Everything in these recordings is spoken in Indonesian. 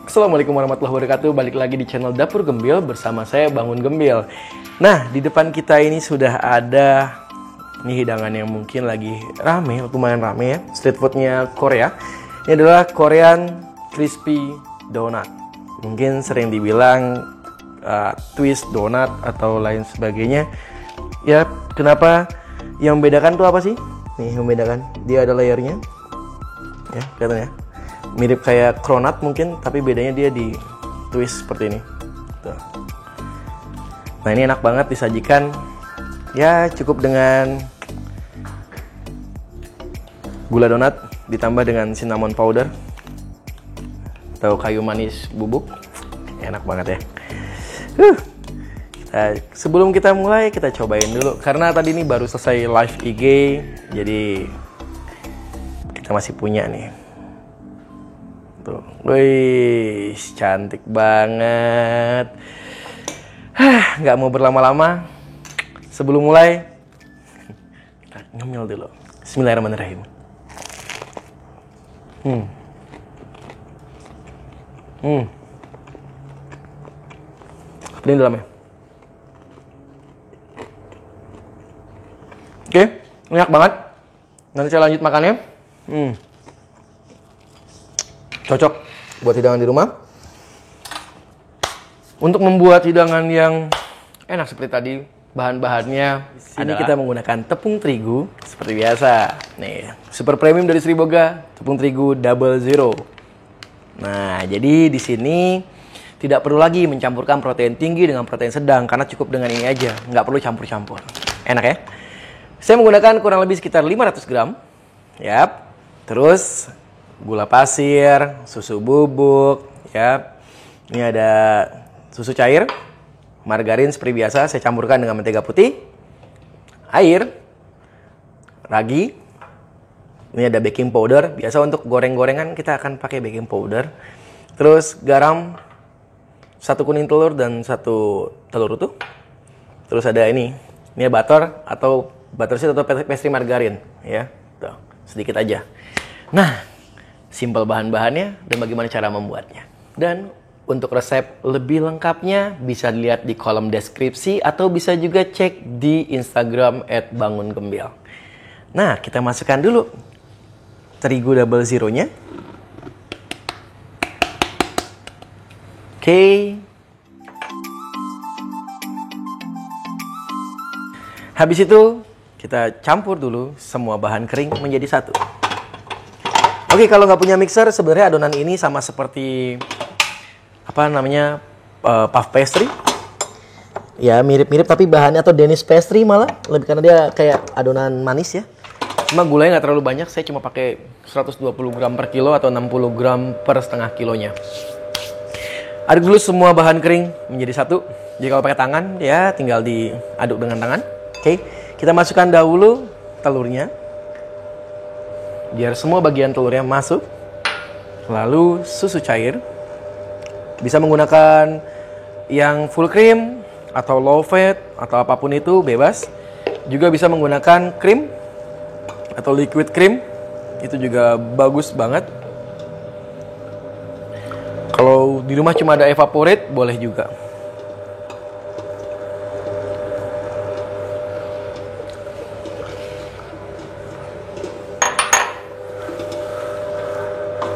Assalamualaikum warahmatullahi wabarakatuh. Balik lagi di channel Dapur Gembil bersama saya Bangun Gembil. Nah, di depan kita ini sudah ada hidangan yang mungkin lagi rame, lumayan rame ya. Street foodnya Korea. Ini adalah Korean Crispy Donut. Mungkin sering dibilang twist donut atau lain sebagainya. Ya, kenapa? Yang membedakan tuh apa sih? Nih, membedakan dia ada layernya. Ya, kelihatan ya. Mirip kayak cronut mungkin, tapi bedanya dia di twist seperti ini. Tuh. Nah, ini enak banget disajikan. Ya, cukup dengan gula donat ditambah dengan cinnamon powder atau kayu manis bubuk. Enak banget ya. Sebelum kita mulai, kita cobain dulu. Karena tadi ini baru selesai live IG, jadi kita masih punya nih. Tuh. Wih, cantik banget. Nggak mau berlama-lama. Sebelum mulai, kita ngemil dulu. Bismillahirrahmanirrahim. Ini dalamnya. Oke, enak banget. Nanti saya lanjut makannya. Cocok buat hidangan di rumah. Untuk membuat hidangan yang enak seperti tadi, bahan-bahannya ini kita menggunakan tepung terigu seperti biasa. Nih, super premium dari Sri Boga, tepung terigu double zero. Nah, jadi di sini tidak perlu lagi mencampurkan protein tinggi dengan protein sedang karena cukup dengan ini aja, nggak perlu campur-campur. Enak ya? Saya menggunakan kurang lebih sekitar 500 gram. Yap. Terus gula pasir, susu bubuk, ya. Ini ada susu cair, margarin seperti biasa, saya campurkan dengan mentega putih, air, ragi. Ini ada baking powder, biasa untuk goreng-gorengan kita akan pakai baking powder. Terus garam, 1 kuning telur dan 1 telur utuh. Terus ada ini butter atau butterseed atau pastry margarin, ya. Tuh, sedikit aja. Nah, simpel bahan-bahannya dan bagaimana cara membuatnya. Dan untuk resep lebih lengkapnya bisa dilihat di kolom deskripsi atau bisa juga cek di Instagram @bangungembil. Nah, kita masukkan dulu terigu double zero-nya. Oke. Habis itu kita campur dulu semua bahan kering menjadi satu. Oke, kalau nggak punya mixer, sebenarnya adonan ini sama seperti puff pastry. Ya, mirip-mirip tapi bahannya atau Danish pastry malah lebih karena dia kayak adonan manis ya. Cuma gulanya nggak terlalu banyak, saya cuma pakai 120 gram per kilo atau 60 gram per setengah kilonya. Aduk dulu semua bahan kering menjadi satu. Jadi kalau pakai tangan ya tinggal diaduk dengan tangan. Oke, kita masukkan dahulu telurnya. Biar semua bagian telurnya masuk. Lalu susu cair. Bisa menggunakan yang full cream atau low fat atau apapun itu bebas. Juga bisa menggunakan krim atau liquid cream. Itu juga bagus banget. Kalau di rumah cuma ada evaporate boleh juga.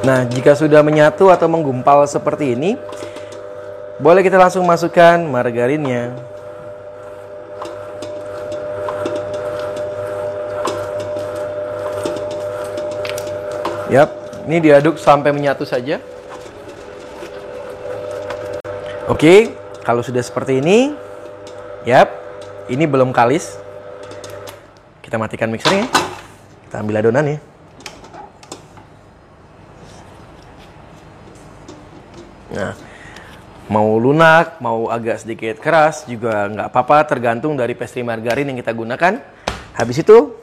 Nah, jika sudah menyatu atau menggumpal seperti ini, boleh kita langsung masukkan margarinnya. Yap, ini diaduk sampai menyatu saja. Oke, kalau sudah seperti ini, yap, ini belum kalis. Kita matikan mixernya. Kita ambil adonannya. Nah, mau lunak, mau agak sedikit keras juga nggak apa-apa, tergantung dari pastry margarin yang kita gunakan. Habis itu,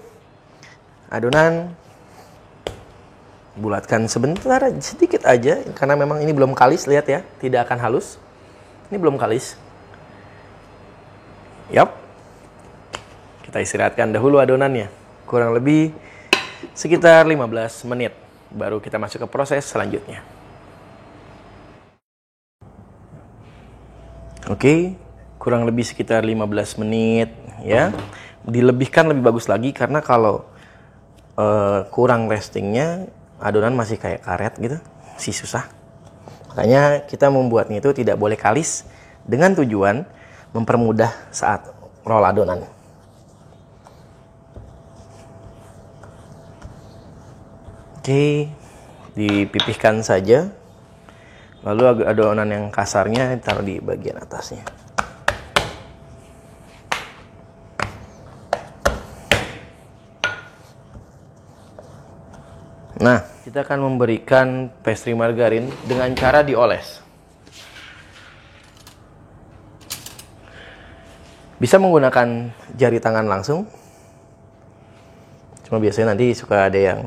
adonan bulatkan sebentar, sedikit aja, karena memang ini belum kalis, lihat ya, tidak akan halus. Ini belum kalis. Yap. Kita istirahatkan dahulu adonannya, kurang lebih sekitar 15 menit. Baru kita masuk ke proses selanjutnya. Oke, kurang lebih sekitar 15 menit ya. Dilebihkan lebih bagus lagi karena kalau kurang restingnya adonan masih kayak karet gitu, masih susah. Makanya kita membuatnya itu tidak boleh kalis dengan tujuan mempermudah saat roll adonan. Oke, dipipihkan saja. Lalu adonan yang kasarnya ditaruh di bagian atasnya. Nah, kita akan memberikan pastry margarin dengan cara dioles. Bisa menggunakan jari tangan langsung. Cuma biasanya nanti suka ada yang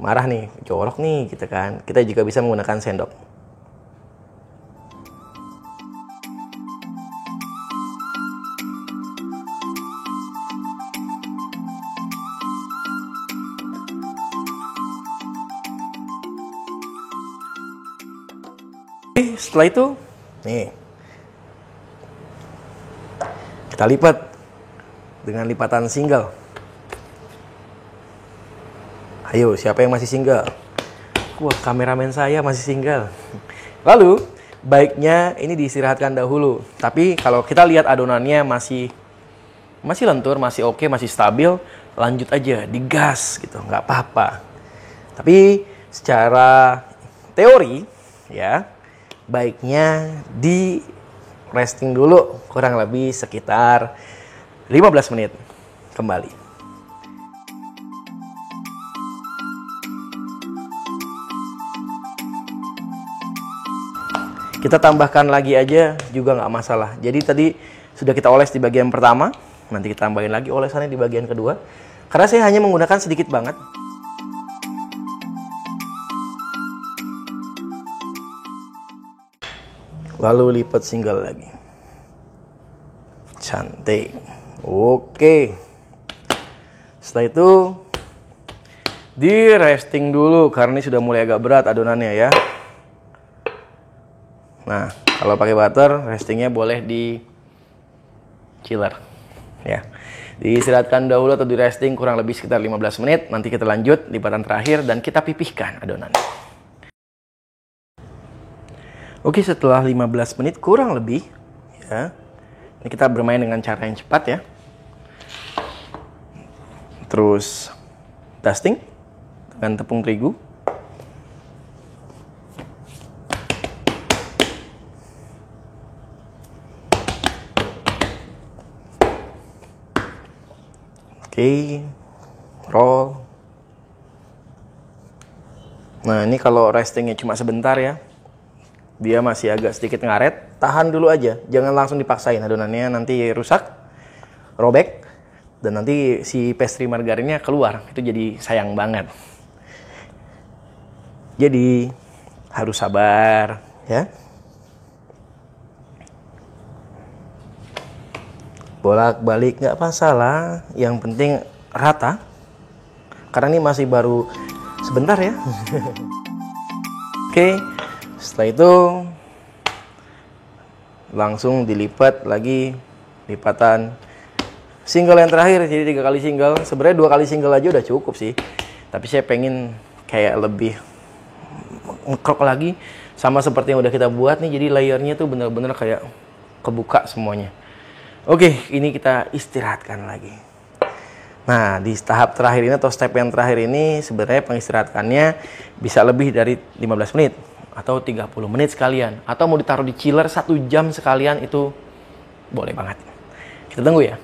marah nih, jorok nih gitu kan. Kita juga bisa menggunakan sendok. Setelah itu, nih, kita lipat dengan lipatan single. Ayo, siapa yang masih single? Wah, kameramen saya masih single. Lalu, baiknya ini diistirahatkan dahulu. Tapi kalau kita lihat adonannya masih lentur, masih oke, masih stabil, lanjut aja, digas gitu, nggak apa-apa. Tapi secara teori, ya, baiknya di resting dulu kurang lebih sekitar 15 menit. Kembali. Kita tambahkan lagi aja juga nggak masalah. Jadi tadi sudah kita oles di bagian pertama, nanti kita tambahin lagi olesannya di bagian kedua. Karena saya hanya menggunakan sedikit banget. Lalu lipat single lagi. Cantik. Oke. Setelah itu di resting dulu karena ini sudah mulai agak berat adonannya ya. Nah, kalau pakai butter, restingnya boleh di chiller. Ya. Diistirahatkan dahulu atau di resting kurang lebih sekitar 15 menit. Nanti kita lanjut lipatan terakhir dan kita pipihkan adonannya. Oke, setelah 15 menit kurang lebih, ya. Ini kita bermain dengan cara yang cepat ya. Terus dusting dengan tepung terigu. Oke, roll. Nah, ini kalau restingnya cuma sebentar ya, dia masih agak sedikit ngaret, tahan dulu aja, jangan langsung dipaksain adonannya, nanti rusak, robek, dan nanti si pastry margarinnya keluar, itu jadi sayang banget. Jadi harus sabar ya. Bolak-balik nggak masalah, yang penting rata. Karena ini masih baru sebentar ya. Oke, setelah itu langsung dilipat lagi lipatan single yang terakhir. Jadi 3 kali single. Sebenarnya 2 kali single aja udah cukup sih. Tapi saya pengen kayak lebih ngekrok lagi sama seperti yang udah kita buat nih. Jadi layernya tuh bener-bener kayak kebuka semuanya. Oke, ini kita istirahatkan lagi. Nah, di tahap terakhir ini atau step yang terakhir ini sebenarnya pengistirahatannya bisa lebih dari 15 menit atau 30 menit sekalian. Atau mau ditaruh di chiller 1 jam sekalian, itu boleh banget. Kita tunggu ya.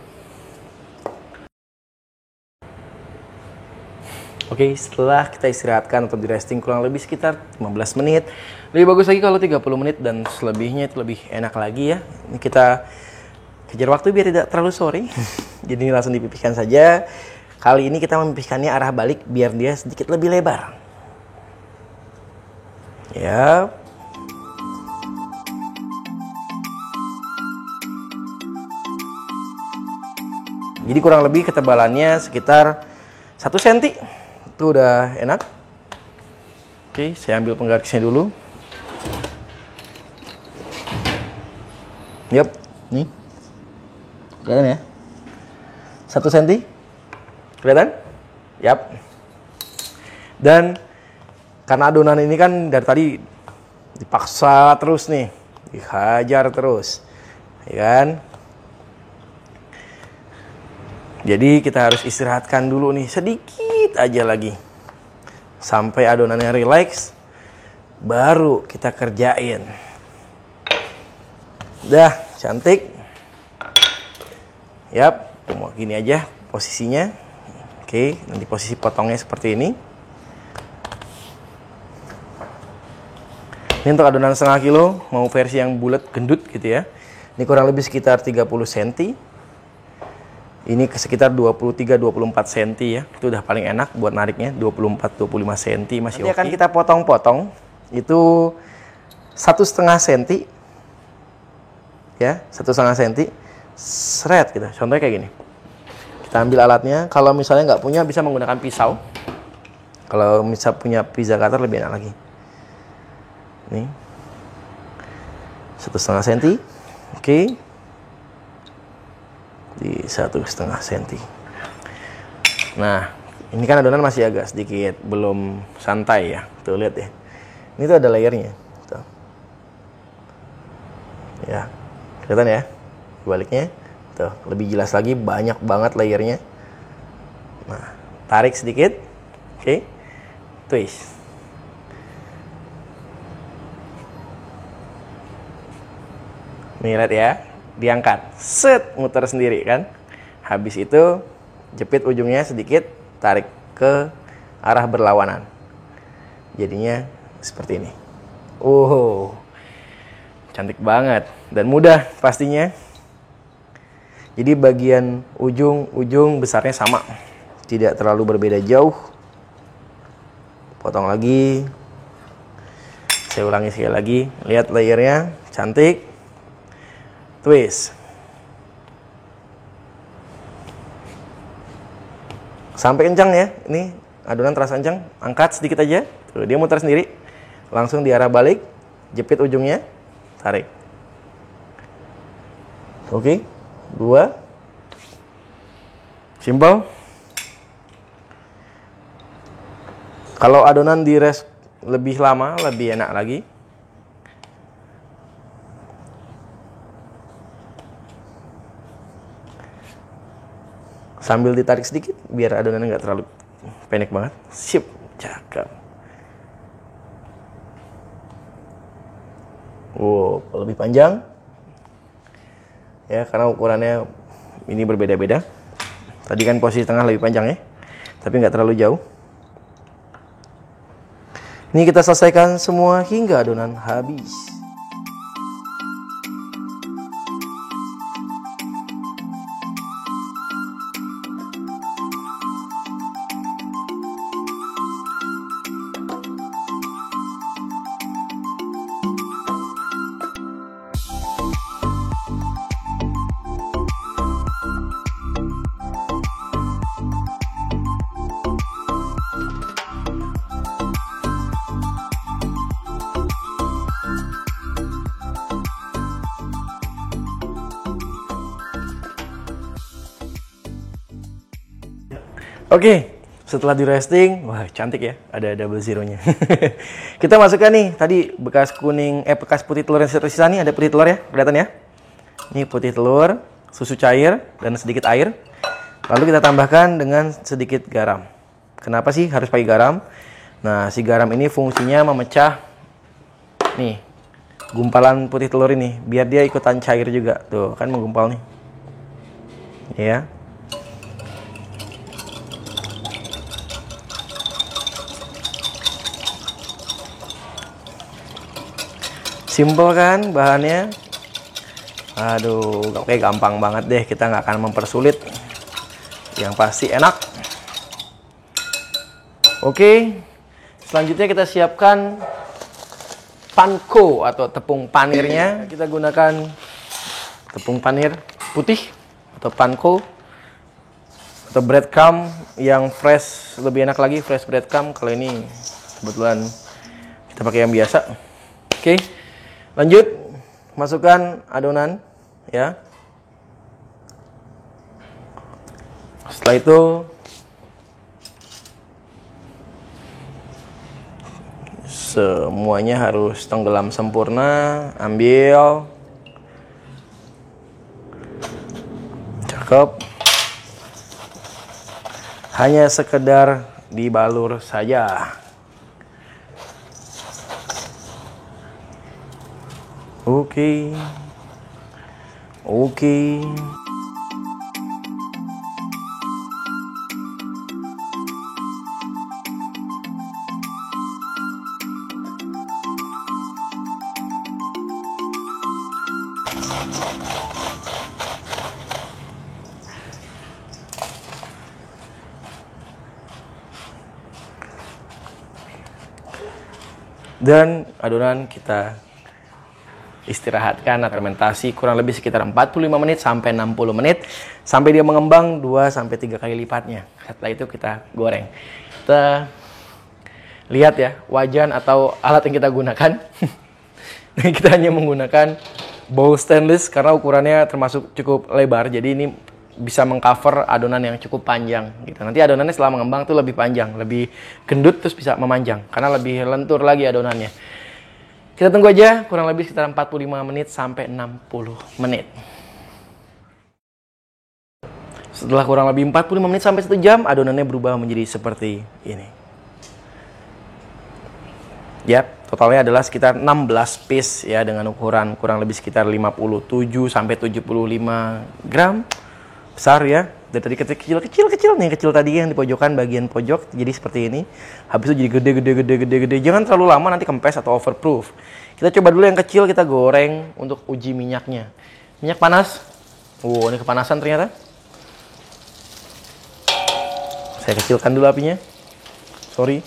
Oke, setelah kita istirahatkan atau di resting kurang lebih sekitar 15 menit. Lebih bagus lagi kalau 30 menit dan selebihnya itu lebih enak lagi ya. Ini kita kejar waktu biar tidak terlalu sore. Jadi langsung dipipihkan saja. Kali ini kita memipihkannya arah balik biar dia sedikit lebih lebar. Ya. Jadi kurang lebih ketebalannya sekitar 1 cm. Itu udah enak. Oke, saya ambil penggarisnya dulu. Yup, nih. Kelihatan ya? 1 cm. Kelihatan? Yap. Dan karena adonan ini kan dari tadi dipaksa terus nih, dihajar terus, ya kan? Jadi kita harus istirahatkan dulu nih sedikit aja lagi sampai adonannya relax, baru kita kerjain. Dah cantik. Yap, mau gini aja posisinya. Oke, nanti posisi potongnya seperti ini. Ini untuk adonan setengah kilo, mau versi yang bulat gendut gitu ya. Ini kurang lebih sekitar 30 cm. Ini sekitar 23-24 cm ya. Itu udah paling enak buat nariknya, 24-25 cm masih oke. Nanti akan kita potong-potong. Itu 1,5 cm. Ya, 1,5 cm. Seret gitu. Contohnya kayak gini. Kita ambil alatnya. Kalau misalnya nggak punya, bisa menggunakan pisau. Kalau misalnya punya pizza cutter lebih enak lagi. Nih, 1,5 cm. Oke. Di 1,5 cm. Nah, ini kan adonan masih agak sedikit belum santai ya. Tuh lihat ya. Ini tuh ada layernya. Tuh. Ya, kelihatan ya. Baliknya, tuh lebih jelas lagi, banyak banget layernya. Nah, tarik sedikit. Oke. Twist. Nih lihat ya. Diangkat, set, muter sendiri kan. Habis itu jepit ujungnya sedikit, tarik ke arah berlawanan. Jadinya seperti ini. Cantik banget dan mudah pastinya. Jadi bagian ujung besarnya sama, tidak terlalu berbeda jauh. Potong lagi. Saya ulangi sekali lagi. Lihat layernya, cantik. Twist. Sampai kencang ya. Ini adonan terasa kencang. Angkat sedikit aja. Tuh, dia muter sendiri. Langsung di arah balik. Jepit ujungnya. Tarik. Oke. 2. Simple. Kalau adonan di rest lebih lama, lebih enak lagi. Sambil ditarik sedikit biar adonannya nggak terlalu pendek banget. Sip, cakep. Wow, lebih panjang. Ya, karena ukurannya ini berbeda-beda. Tadi kan posisi tengah lebih panjang ya, tapi nggak terlalu jauh. Ini kita selesaikan semua hingga adonan habis. Oke, setelah di resting, wah cantik ya, ada double zero-nya. Kita masukkan nih, tadi bekas bekas putih telur yang tersisa nih, ada putih telur ya, kelihatan ya. Ini putih telur, susu cair, dan sedikit air. Lalu kita tambahkan dengan sedikit garam. Kenapa sih harus pakai garam? Nah, si garam ini fungsinya memecah nih gumpalan putih telur ini, biar dia ikutan cair juga. Tuh, kan menggumpal nih. Ya. Simple kan bahannya? Aduh, oke, gampang banget deh. Kita nggak akan mempersulit. Yang pasti enak. Oke, selanjutnya kita siapkan panko atau tepung panirnya. Kita gunakan tepung panir putih atau panko atau breadcrumb yang fresh, lebih enak lagi fresh breadcrumb. Kalau ini kebetulan kita pakai yang biasa. Oke. Lanjut, masukkan adonan ya. Setelah itu semuanya harus tenggelam sempurna. Ambil. Cakep. Hanya sekedar dibalur saja. Oke. Dan adonan kita istirahatkan atau fermentasi kurang lebih sekitar 45 menit sampai 60 menit sampai dia mengembang 2 sampai 3 kali lipatnya. Setelah itu kita goreng. Kita lihat ya wajan atau alat yang kita gunakan. Kita hanya menggunakan bowl stainless karena ukurannya termasuk cukup lebar. Jadi ini bisa mengcover adonan yang cukup panjang gitu. Nanti adonannya setelah mengembang tuh lebih panjang, lebih gendut, terus bisa memanjang karena lebih lentur lagi adonannya. Kita tunggu aja kurang lebih sekitar 45 menit sampai 60 menit. Setelah kurang lebih 45 menit sampai 1 jam, adonannya berubah menjadi seperti ini. Yap, totalnya adalah sekitar 16 piece ya dengan ukuran kurang lebih sekitar 57 sampai 75 gram. Besar ya, dari tadi kecil nih, kecil tadi yang di pojokan bagian pojok jadi seperti ini. Habis itu jadi gede. Jangan terlalu lama nanti kempes atau overproof. Kita coba dulu yang kecil, kita goreng untuk uji minyaknya. Minyak panas. Ini kepanasan ternyata. Saya kecilkan dulu apinya. Sorry.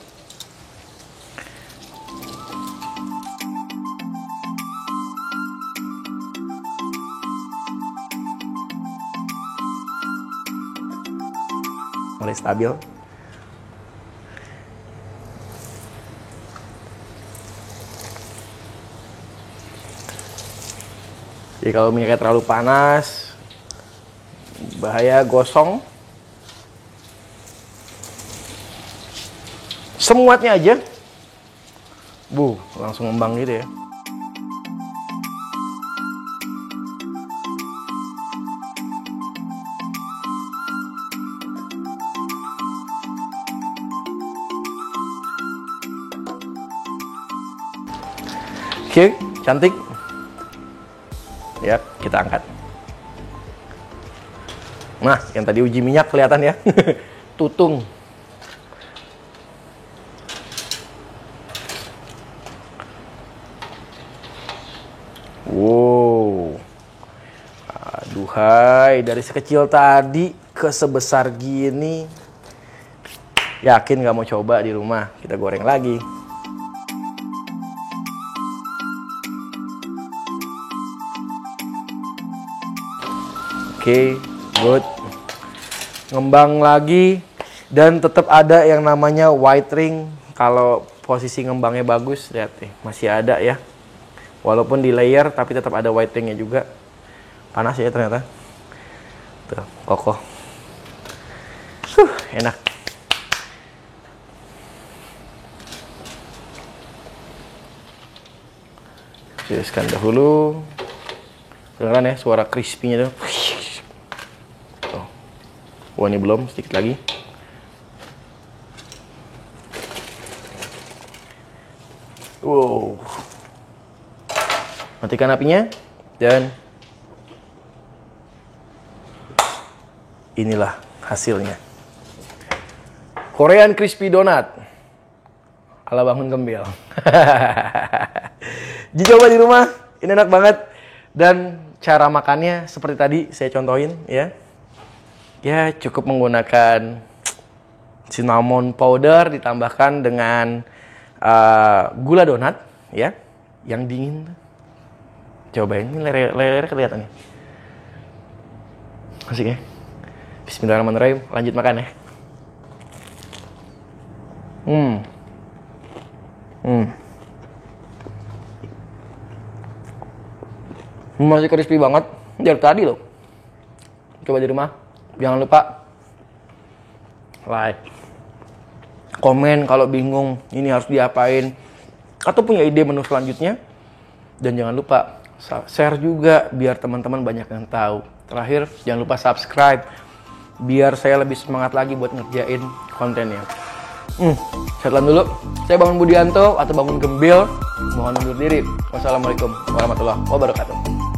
Mulai stabil. Jadi kalau minyaknya terlalu panas, bahaya gosong. Semuatnya aja. Langsung ngembang gitu ya. Oke, cantik. Ya, kita angkat. Nah, yang tadi uji minyak kelihatan ya. Tutung. Wow. Aduhai, dari sekecil tadi ke sebesar gini. Yakin gak mau coba di rumah? Kita goreng lagi. Oke, good. Ngembang lagi dan tetap ada yang namanya white ring. Kalau posisi ngembangnya bagus, lihat nih, masih ada ya. Walaupun di layer tapi tetap ada white ringnya juga. Panas ya ternyata. Tuh, kokoh. Enak. Tiriskan dahulu. Dengeran ya suara crispy-nya tuh. Oh, ini belum, sedikit lagi. Wow. Matikan apinya dan inilah hasilnya. Korean crispy donat ala bangun gembel. Dicoba di rumah, ini enak banget. Dan cara makannya seperti tadi saya contohin ya. Ya, cukup menggunakan cinnamon powder ditambahkan dengan gula donat ya, yang dingin. Cobain, ini leher kelihatan nih. Asik ya. Bismillahirrahmanirrahim, lanjut makan ya. Masih crispy banget. Dari tadi loh. Coba di rumah. Jangan lupa like, komen kalau bingung ini harus diapain atau punya ide menu selanjutnya. Dan jangan lupa share juga biar teman-teman banyak yang tahu. Terakhir, jangan lupa subscribe biar saya lebih semangat lagi buat ngerjain kontennya. Saya telan dulu. Saya Bangun Budianto atau Bangun Gembil. Mohon undur diri. Wassalamualaikum warahmatullahi wabarakatuh.